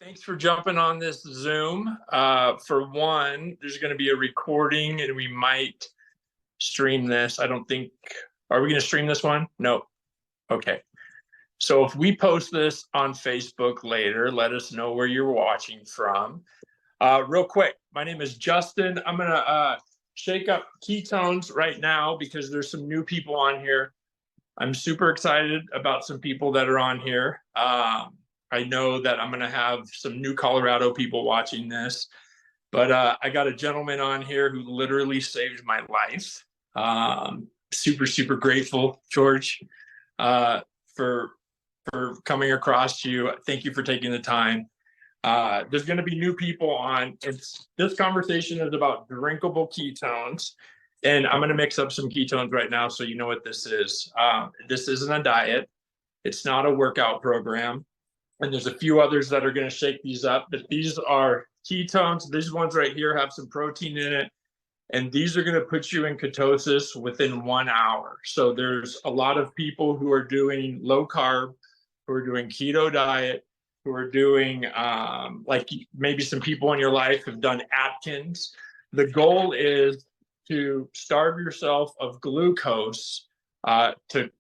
Thanks for jumping on this Zoom. For one, there's going to be a recording and we might stream this. I don't think, are we going to stream this one? No. Okay. So if we post this on Facebook later, let us know where you're watching from. Real quick, my name is Justin. I'm going to shake up ketones right now because there's some new people on here. I'm super excited about some people that are on here. I know that I'm going to have some new Colorado people watching this, but I got a gentleman on here who literally saved my life. Super grateful, George, for coming across you. Thank you for taking the time. There's going to be new people on. This conversation is about drinkable ketones, and I'm going to mix up some ketones right now so you know what this is. This isn't a diet. It's not a workout program. And there's a few others that are going to shake these up, but these are ketones. These ones right here have some protein in it, and these are going to put you in ketosis within 1 hour. So there's a lot of people who are doing low carb, who are doing keto diet, who are doing like maybe some people in your life have done Atkins. The goal is to starve yourself of glucose to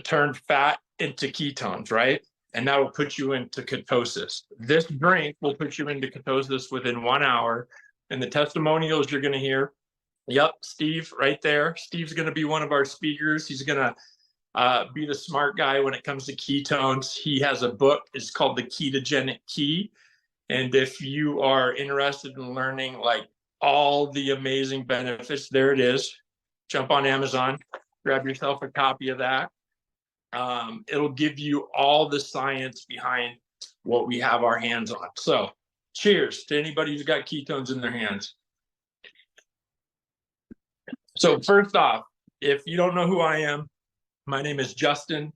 turn fat into ketones, right? And that will put you into ketosis. This drink will put you into ketosis within 1 hour. And the testimonials you're going to hear, yep, Steve right there. Steve's going to be one of our speakers. He's going to be the smart guy when it comes to ketones. He has a book. It's called the Ketogenic Key. And if you are interested in learning like all the amazing benefits, there it is. Jump on Amazon, grab yourself a copy of that. It'll give you all the science behind what we have our hands on. So cheers to anybody who's got ketones in their hands. So first off, if you don't know who I am, my name is Justin.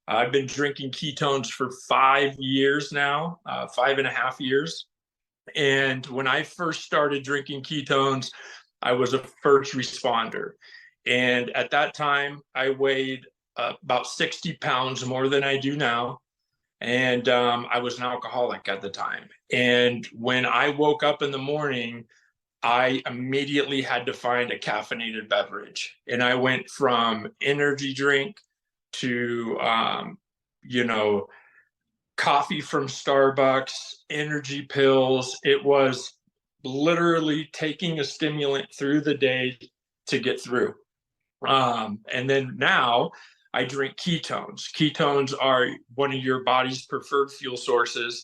I've been drinking ketones for 5 years now, 5.5 years. And when I first started drinking ketones, I was a first responder. And at that time, I weighed about 60 pounds more than I do now. And I was an alcoholic at the time. And when I woke up in the morning, I immediately had to find a caffeinated beverage. And I went from energy drink to, coffee from Starbucks, energy pills. It was literally taking a stimulant through the day to get through. And then now I drink ketones. Ketones are one of your body's preferred fuel sources,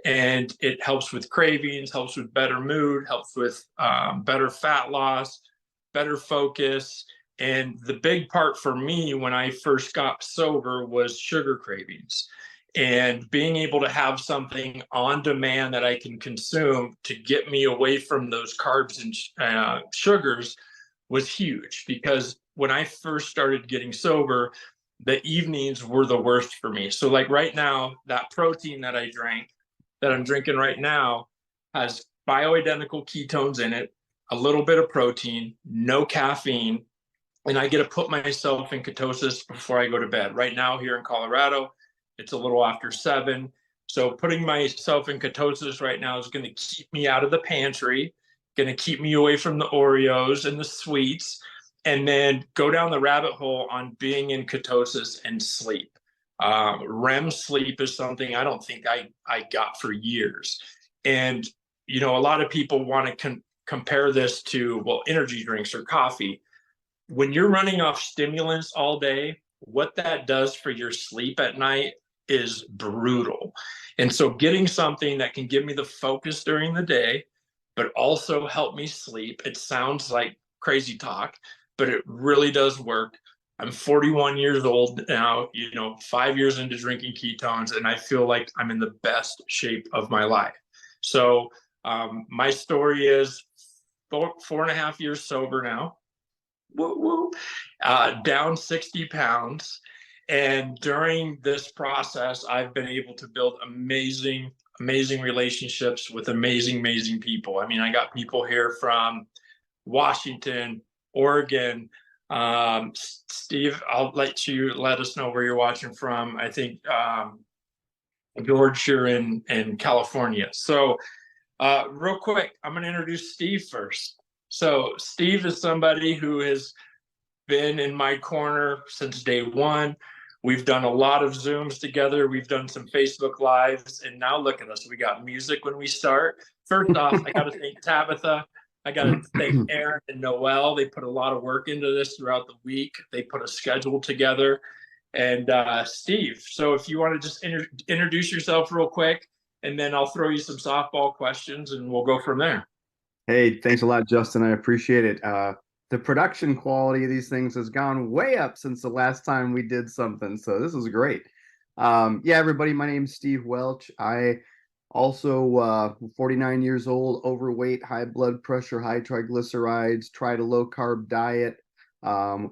and it helps with cravings, helps with better mood, helps with better fat loss, better focus. And the big part for me when I first got sober was sugar cravings. And being able to have something on demand that I can consume to get me away from those carbs and sugars was huge. Because when I first started getting sober, the evenings were the worst for me. So like right now, that protein that I drank, that I'm drinking right now, has bioidentical ketones in it, a little bit of protein, no caffeine, and I get to put myself in ketosis before I go to bed. Right now here in Colorado, it's a little after 7. So putting myself in ketosis right now is going to keep me out of the pantry, going to keep me away from the Oreos and the sweets, and then go down the rabbit hole on being in ketosis and sleep. REM sleep is something I don't think I got for years. And, a lot of people want to compare this to, well, energy drinks or coffee. When you're running off stimulants all day, what that does for your sleep at night is brutal. And so getting something that can give me the focus during the day, but also help me sleep, it sounds like crazy talk, but it really does work. I'm 41 years old now, 5 years into drinking ketones, and I feel like I'm in the best shape of my life. So my story is 4.5 years sober now. Down 60 pounds. And during this process, I've been able to build amazing relationships with amazing people. I mean, I got people here from Washington, Oregon. Steve, I'll let us know where you're watching from. I think George, you're in California. So real quick, I'm going to introduce Steve first. So Steve is somebody who has been in my corner since day one. We've done a lot of Zooms together. We've done some Facebook Lives, and now look at us. We got music when we start. First off, I got to thank Tabitha. I got to thank Aaron and Noel. They put a lot of work into this throughout the week. They put a schedule together. And Steve, so if you want to just introduce yourself real quick, and then I'll throw you some softball questions, and we'll go from there. Hey, thanks a lot, Justin. I appreciate it. The production quality of these things has gone way up since the last time we did something, so this is great. Yeah, everybody, my name's Steve Welch. I also 49 years old, overweight, high blood pressure, high triglycerides, tried a low carb diet,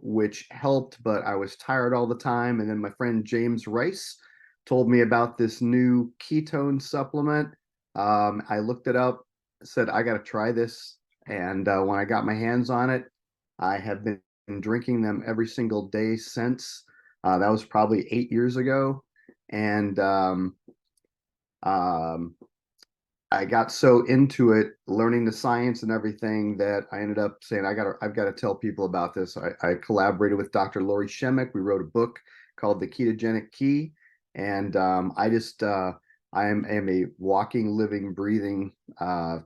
which helped, but I was tired all the time. And then my friend James Rice told me about this new ketone supplement. I looked it up, said, I got to try this. And when I got my hands on it, I have been drinking them every single day since. That was probably 8 years ago. And I got so into it, learning the science and everything, that I ended up saying, I've got to tell people about this. I collaborated with Dr. Lori Shemek. We wrote a book called The Ketogenic Key. And I am a walking, living, breathing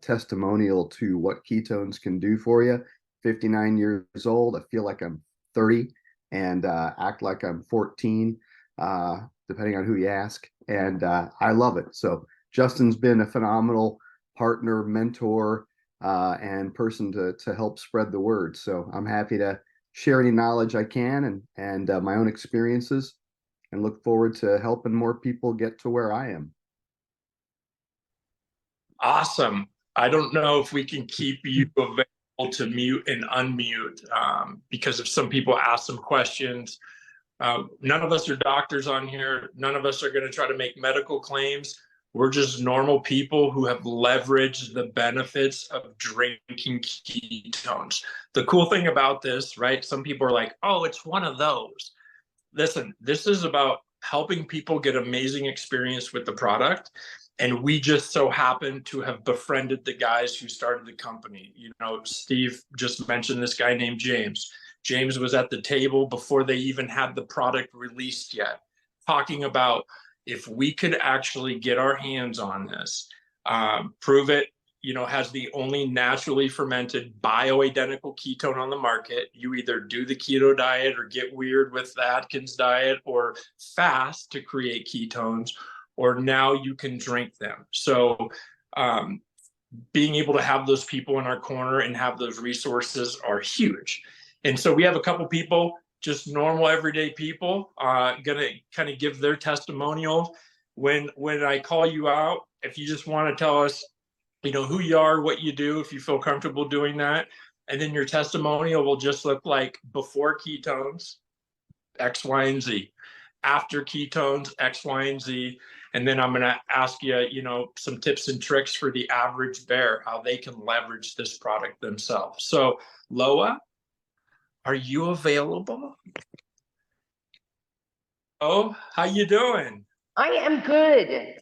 testimonial to what ketones can do for you. 59 years old. I feel like I'm 30 and act like I'm 14, depending on who you ask. And I love it. So Justin's been a phenomenal partner, mentor, and person to help spread the word. So I'm happy to share any knowledge I can and my own experiences, and look forward to helping more people get to where I am. Awesome. I don't know if we can keep you available to mute and unmute because if some people ask some questions. None of us are doctors on here. None of us are going to try to make medical claims. We're just normal people who have leveraged the benefits of drinking ketones. The cool thing about this, right? Some people are like, oh, it's one of those. Listen, this is about helping people get amazing experience with the product. And we just so happen to have befriended the guys who started the company. You know, Steve just mentioned this guy named James. James was at the table before they even had the product released yet, talking about if we could actually get our hands on this, prove it, you know, has the only naturally fermented bioidentical ketone on the market. You either do the keto diet or get weird with the Atkins diet or fast to create ketones, or now you can drink them. So being able to have those people in our corner and have those resources are huge. And so we have a couple people, just normal everyday people, gonna kind of give their testimonial. When I call you out, if you just want to tell us, you know, who you are, what you do, if you feel comfortable doing that, and then your testimonial will just look like before ketones, X, Y, and Z, after ketones, X, Y, and Z. And then I'm going to ask you, you know, some tips and tricks for the average bear, how they can leverage this product themselves. So Loa, are you available? Oh, how you doing? I am good.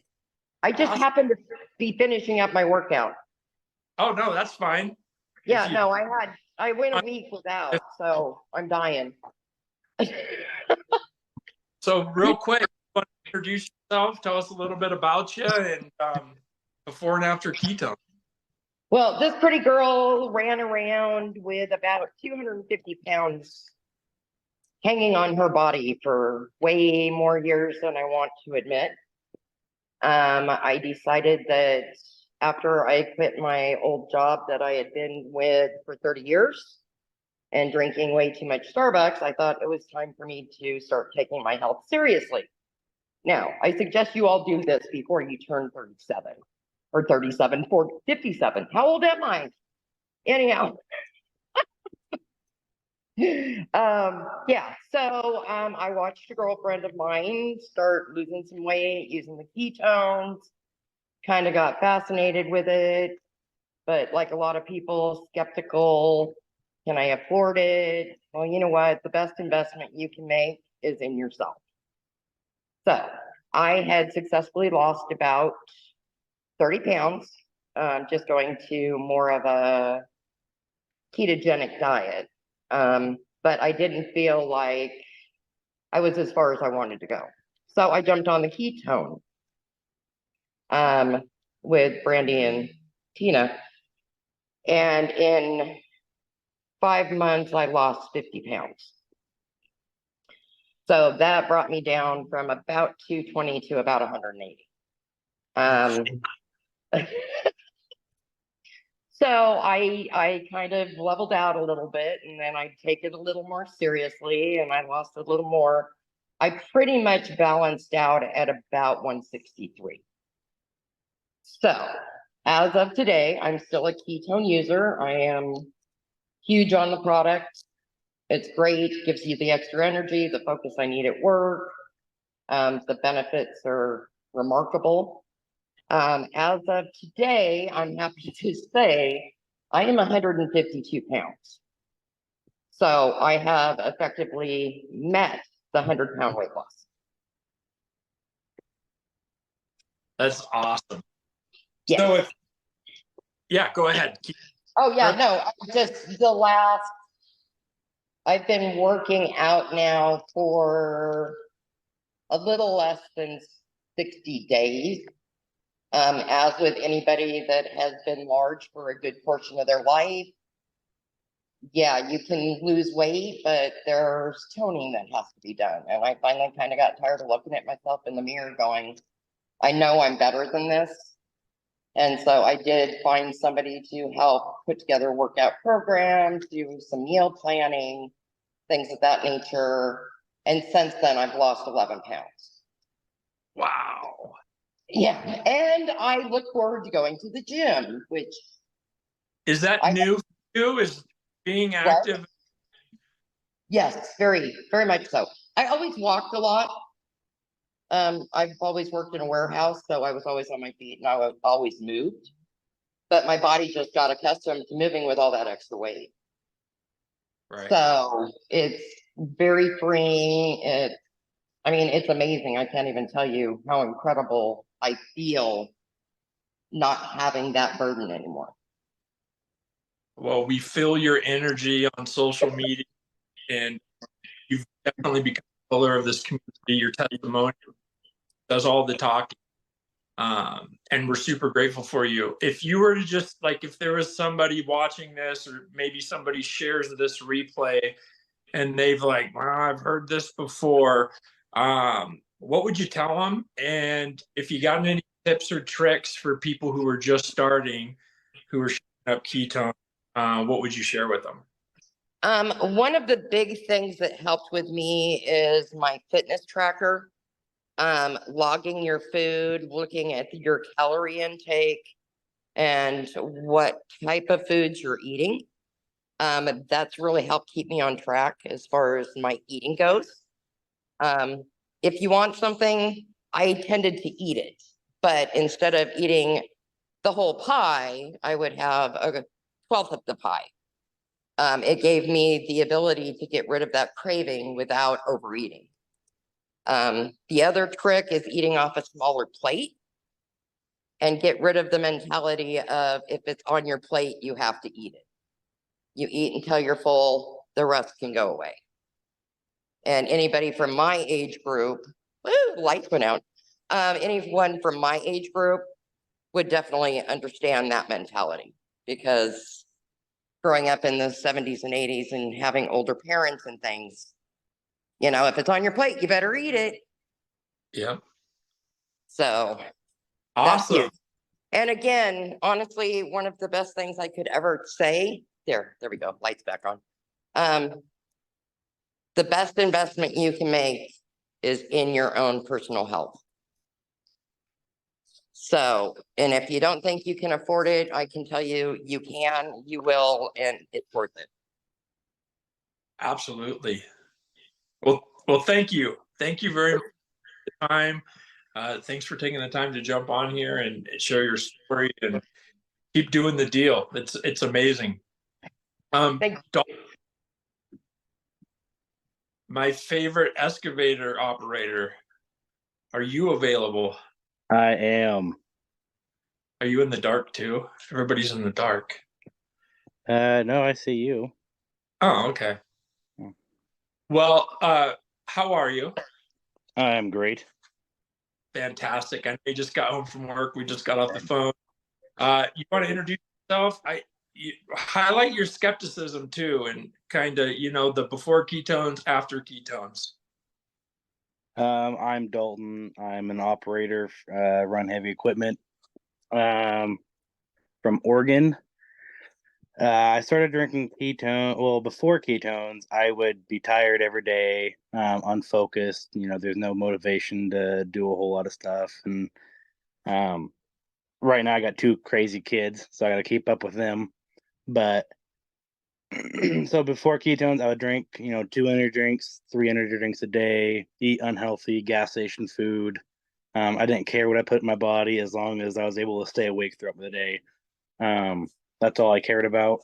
I just happened to be finishing up my workout. Oh, no, that's fine. Yeah, no, I went a week without, so I'm dying. So real quick, you want to introduce yourself, tell us a little bit about you and before and after keto. Well, this pretty girl ran around with about 250 pounds hanging on her body for way more years than I want to admit. I decided that after I quit my old job that I had been with for 30 years and drinking way too much Starbucks, I thought it was time for me to start taking my health seriously. Now, I suggest you all do this before you turn 37 or 37, 57. How old am I? Anyhow. Yeah, so I watched a girlfriend of mine start losing some weight using the ketones, kind of got fascinated with it, but like a lot of people, skeptical. Can I afford it? Well, you know what? The best investment you can make is in yourself. So I had successfully lost about 30 pounds, just going to more of a ketogenic diet. But I didn't feel like I was as far as I wanted to go. So I jumped on the ketone with Brandy and Tina. And in 5 months, I lost 50 pounds. So that brought me down from about 220 to about 180. So I kind of leveled out a little bit, and then I take it a little more seriously, and I lost a little more. I pretty much balanced out at about 163. So as of today, I'm still a ketone user. I am huge on the product. It's great, gives you the extra energy, the focus I need at work. The benefits are remarkable. As of today, I'm happy to say I am 152 pounds. So I have effectively met the 100-pound weight loss. That's awesome. Yes. So yeah, go ahead. Oh yeah, no, I've been working out now for a little less than 60 days. As with anybody that has been large for a good portion of their life, yeah, you can lose weight, but there's toning that has to be done. And I finally kind of got tired of looking at myself in the mirror going, I know I'm better than this. And so I did find somebody to help put together workout programs, do some meal planning, things of that nature. And since then, I've lost 11 pounds. Wow. Yeah. And I look forward to going to the gym, which is that new for you? Is being active? Well, yes, very, very much so. I always walked a lot. I've always worked in a warehouse, so I was always on my feet and I always moved. But my body just got accustomed to moving with all that extra weight. Right. So it's very freeing. It's amazing. I can't even tell you how incredible I feel not having that burden anymore. Well, we feel your energy on social media, and you've definitely become a pillar of this community. Your testimony does all the talking. And we're super grateful for you. If you were to just if there was somebody watching this, or maybe somebody shares this replay and they've I've heard this before, what would you tell them? And if you got any tips or tricks for people who are just starting, who are showing up ketone, what would you share with them? One of the big things that helped with me is my fitness tracker. Logging your food, looking at your calorie intake and what type of foods you're eating. That's really helped keep me on track as far as my eating goes. If you want something, I tended to eat it, but instead of eating the whole pie, I would have a 12th of the pie. It gave me the ability to get rid of that craving without overeating. The other trick is eating off a smaller plate and get rid of the mentality of if it's on your plate, you have to eat it. You eat until you're full, the rest can go away. And anybody from my age group, lights went out. Anyone from my age group would definitely understand that mentality, because growing up in the 70s and 80s and having older parents and things, if it's on your plate, you better eat it. Yep. So awesome. And again, honestly, one of the best things I could ever say, there we go, lights back on. The best investment you can make is in your own personal health. So, and if you don't think you can afford it, I can tell you, you can, you will, and it's worth it. Absolutely. Well, thank you. Thank you very much for the time. Thanks for taking the time to jump on here and share your story, and keep doing the deal. It's amazing. My favorite excavator operator. Are you available? I am. Are you in the dark too? Everybody's in the dark. No, I see you. Oh, okay. Hmm. Well, how are you? I am great. Fantastic. I know you just got home from work. We just got off the phone. You want to introduce yourself? Highlight your skepticism too, and kind of, the before ketones, after ketones. I'm Dalton. I'm an operator, run heavy equipment, from Oregon. I started drinking ketone. Well, before ketones, I would be tired every day, unfocused. There's no motivation to do a whole lot of stuff. And right now, I got 2 crazy kids, so I got to keep up with them. But so before ketones, I would drink, 2 energy drinks, 3 energy drinks a day, eat unhealthy gas station food. I didn't care what I put in my body as long as I was able to stay awake throughout the day. That's all I cared about.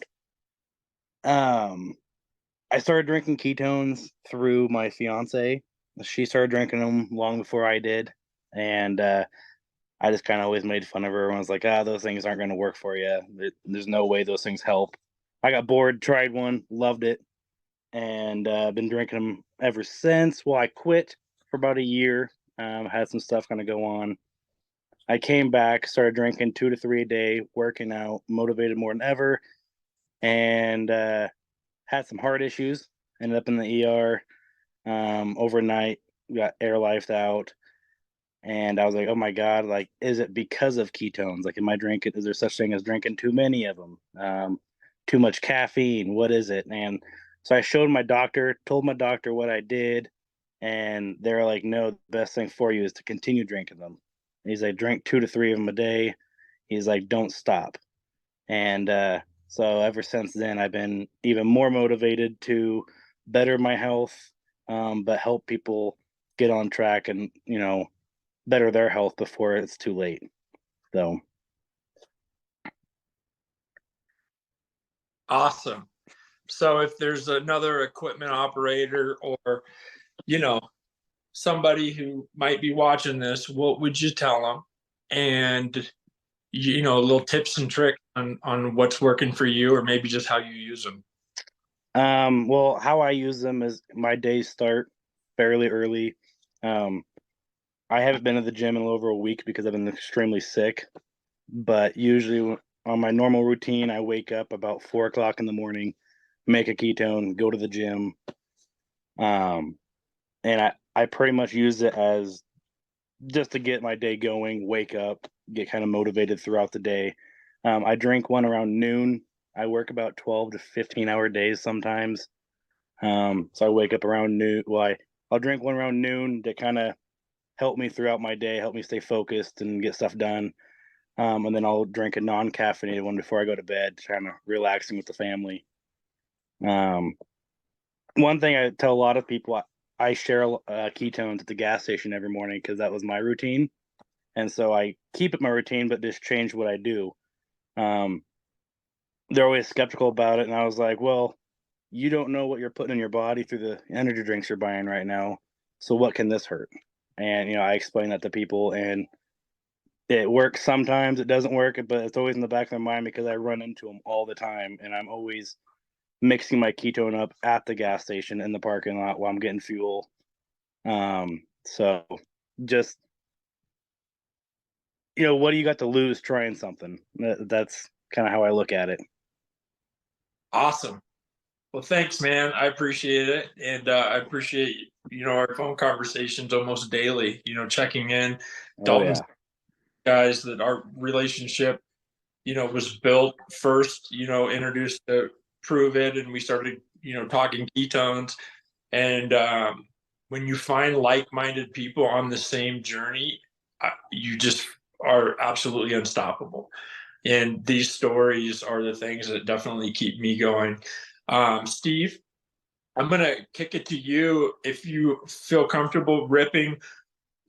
I started drinking ketones through my fiance. She started drinking them long before I did, and I just kind of always made fun of her. Everyone was like, those things aren't going to work for you. There's no way those things help. I got bored, tried one, loved it, and been drinking them ever since. Well, I quit for about a year. Had some stuff kind of go on. I came back, started drinking 2 to 3 a day, working out, motivated more than ever, and had some heart issues. Ended up in the ER overnight. Got air lifed out. And I was like, oh my God, like, is it because of ketones? Like, am I drinking? Is there such thing as drinking too many of them? Too much caffeine? What is it? And so I showed my doctor, told my doctor what I did. And they're like, no, the best thing for you is to continue drinking them. And he's like, drink 2 to 3 of them a day. He's like, don't stop. And so ever since then, I've been even more motivated to better my health, but help people get on track and, better their health before it's too late. So Awesome. So if there's another equipment operator or, you know, somebody who might be watching this, what would you tell them? And, little tips and tricks on what's working for you, or maybe just how you use them. well, how I use them is my days start fairly early. I haven't been to the gym in over a week because I've been extremely sick. But usually on my normal routine, I wake up about 4 o'clock in the morning, make a ketone, go to the gym. And I pretty much use it as just to get my day going, wake up, get kind of motivated throughout the day. I drink one around noon. I work about 12 to 15-hour days sometimes. So I wake up around noon. Well, I'll drink one around noon to kind of help me throughout my day, help me stay focused and get stuff done. And then I'll drink a non-caffeinated one before I go to bed, kind of relaxing with the family. One thing I tell a lot of people, I share ketones at the gas station every morning because that was my routine. And so I keep it my routine, but just change what I do. They're always skeptical about it. And I was like, well, you don't know what you're putting in your body through the energy drinks you're buying right now. So what can this hurt? And, I explain that to people, and it works sometimes, it doesn't work, but it's always in the back of my mind because I run into them all the time. And I'm always mixing my ketone up at the gas station in the parking lot while I'm getting fuel. So just, what do you got to lose trying something? That's kind of how I look at it. Awesome. Well, thanks, man. I appreciate it. And I appreciate, our phone conversations almost daily, checking in. Oh, Dalton's yeah. guys that our relationship, was built first, introduced to prove it. And we started, talking ketones. And when you find like-minded people on the same journey, you just are absolutely unstoppable. And these stories are the things that definitely keep me going. Steve, I'm going to kick it to you if you feel comfortable ripping,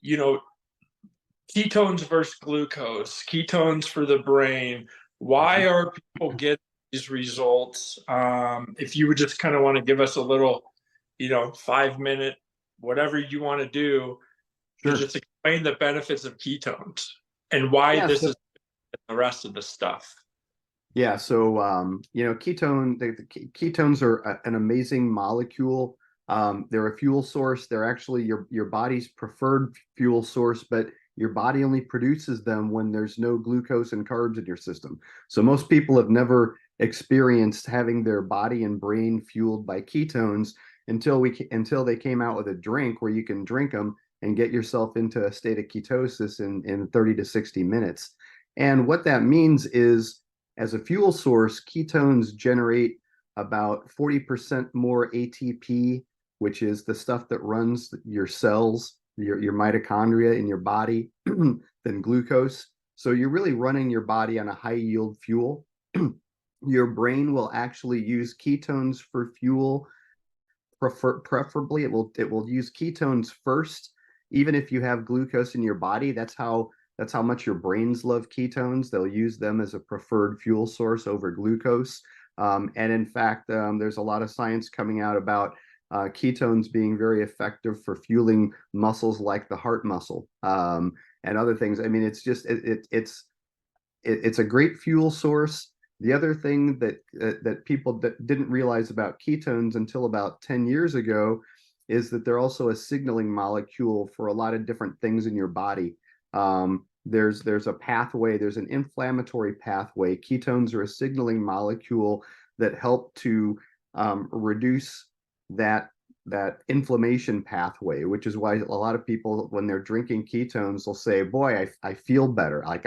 ketones versus glucose, ketones for the brain. Why are people getting these results? If you would just kind of want to give us a little, 5-minute, whatever you want to do, Sure. just to explain the benefits of ketones and why Yeah, this so- is the rest of the stuff. Yeah, so ketones are an amazing molecule. They're a fuel source. They're actually your body's preferred fuel source, but your body only produces them when there's no glucose and carbs in your system. So most people have never experienced having their body and brain fueled by ketones until they came out with a drink where you can drink them and get yourself into a state of ketosis in 30 to 60 minutes. And what that means is, as a fuel source, ketones generate about 40% more ATP, which is the stuff that runs your cells, your mitochondria in your body, than glucose. So you're really running your body on a high yield fuel. Your brain will actually use ketones for fuel. Preferably, it will use ketones first, even if you have glucose in your body. That's how much your brains love ketones. They'll use them as a preferred fuel source over glucose. And in fact, there's a lot of science coming out about ketones being very effective for fueling muscles like the heart muscle, and other things. I mean, it's just it's a great fuel source. The other thing that people didn't realize about ketones until about 10 years ago is that they're also a signaling molecule for a lot of different things in your body. There's a pathway, there's an inflammatory pathway. Ketones are a signaling molecule that help to reduce that inflammation pathway, which is why a lot of people, when they're drinking ketones, they'll say, boy, I feel better. Like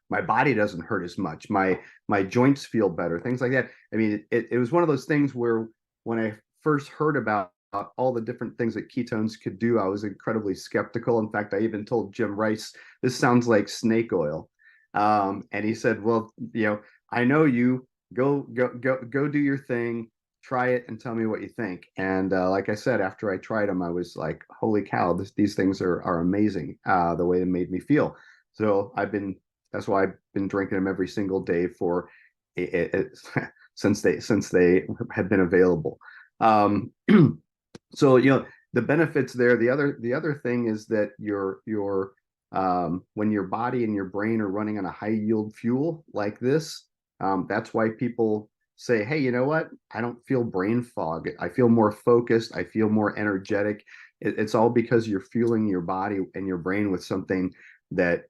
my body doesn't hurt as much. My joints feel better, things like that. I mean, it was one of those things where when I first heard about all the different things that ketones could do, I was incredibly skeptical. In fact, I even told Jim Rice, this sounds like snake oil. And he said, well, I know you, go do your thing, try it and tell me what you think. And like I said, after I tried them, I was like, holy cow, these things are amazing, the way they made me feel. So that's why I've been drinking them every single day for since they have been available. So the benefits there. The other thing is that when your body and your brain are running on a high yield fuel like this, that's why people say, hey, you know what? I don't feel brain fog. I feel more focused. I feel more energetic. It's all because you're fueling your body and your brain with something that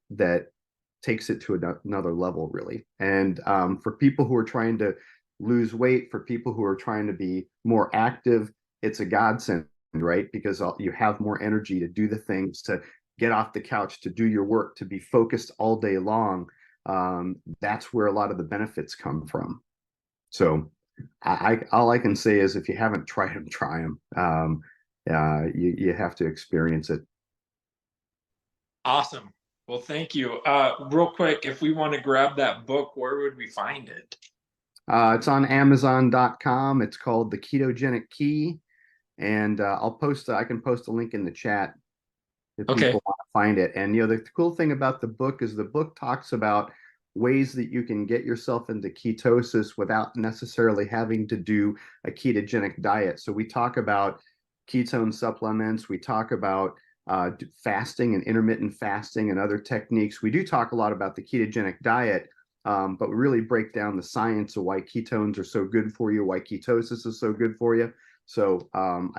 takes it to another level, really. And for people who are trying to lose weight, for people who are trying to be more active, it's a godsend, right? Because you have more energy to do the things, to get off the couch, to do your work, to be focused all day long. That's where a lot of the benefits come from. So all I can say is, if you haven't tried them, try them. You have to experience it. Awesome. Well, thank you. Real quick, if we want to grab that book, where would we find it? It's on Amazon.com. It's called The Ketogenic Key. And I can post a link in the chat if Okay. people want to find it. And the cool thing about the book is the book talks about ways that you can get yourself into ketosis without necessarily having to do a ketogenic diet. So we talk about ketone supplements. We talk about fasting and intermittent fasting and other techniques. We do talk a lot about the ketogenic diet, but we really break down the science of why ketones are so good for you, why ketosis is so good for you. So I'm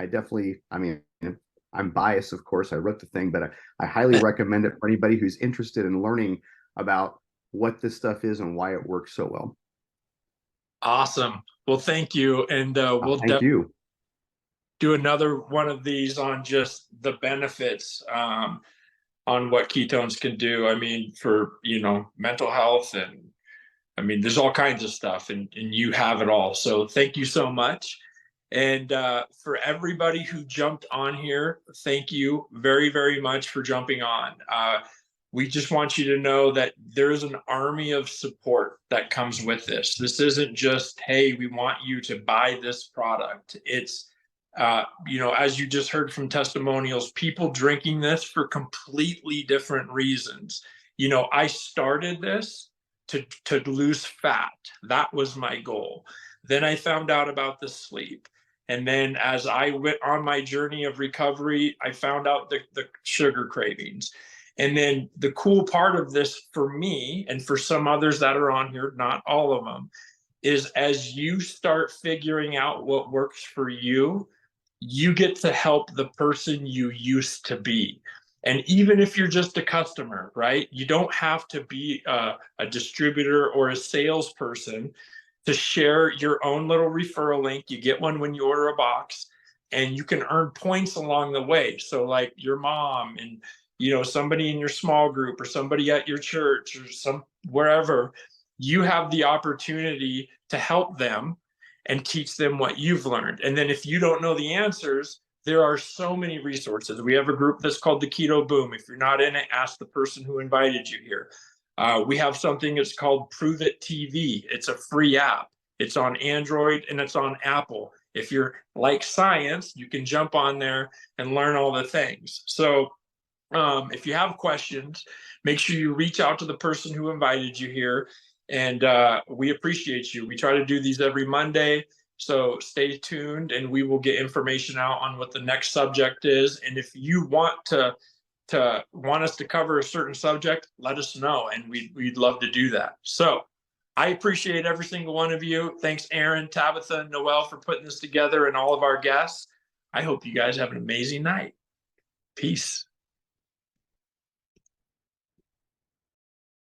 biased, of course. I wrote the thing, but I highly recommend it for anybody who's interested in learning about what this stuff is and why it works so well. Awesome. Well, thank you. And we'll Thank you. do another one of these on just the benefits on what ketones can do. I mean, for, mental health, and I mean, there's all kinds of stuff, and you have it all. So thank you so much. And for everybody who jumped on here, thank you very, very much for jumping on. We just want you to know that there's an army of support that comes with this. This isn't just, hey, we want you to buy this product. It's, as you just heard from testimonials, people drinking this for completely different reasons. I started this to lose fat. That was my goal. Then I found out about the sleep. And then as I went on my journey of recovery, I found out the sugar cravings. And then the cool part of this for me and for some others that are on here, not all of them, is as you start figuring out what works for you, you get to help the person you used to be. And even if you're just a customer, right? You don't have to be a distributor or a salesperson to share your own little referral link. You get one when you order a box, and you can earn points along the way. So like your mom and, you know, somebody in your small group or somebody at your church or some wherever, you have the opportunity to help them and teach them what you've learned. And then if you don't know the answers, there are so many resources. We have a group that's called the Keto Boom. If you're not in it, ask the person who invited you here. We have something that's called Prove It TV. It's a free app. It's on Android and it's on Apple. If you're like science, you can jump on there and learn all the things. So if you have questions, make sure you reach out to the person who invited you here. And we appreciate you. We try to do these every Monday. So stay tuned and we will get information out on what the next subject is. And if you want us to cover a certain subject, let us know. And we'd love to do that. So I appreciate every single one of you. Thanks, Aaron, Tabitha, and Noel for putting this together and all of our guests. I hope you guys have an amazing night. Peace.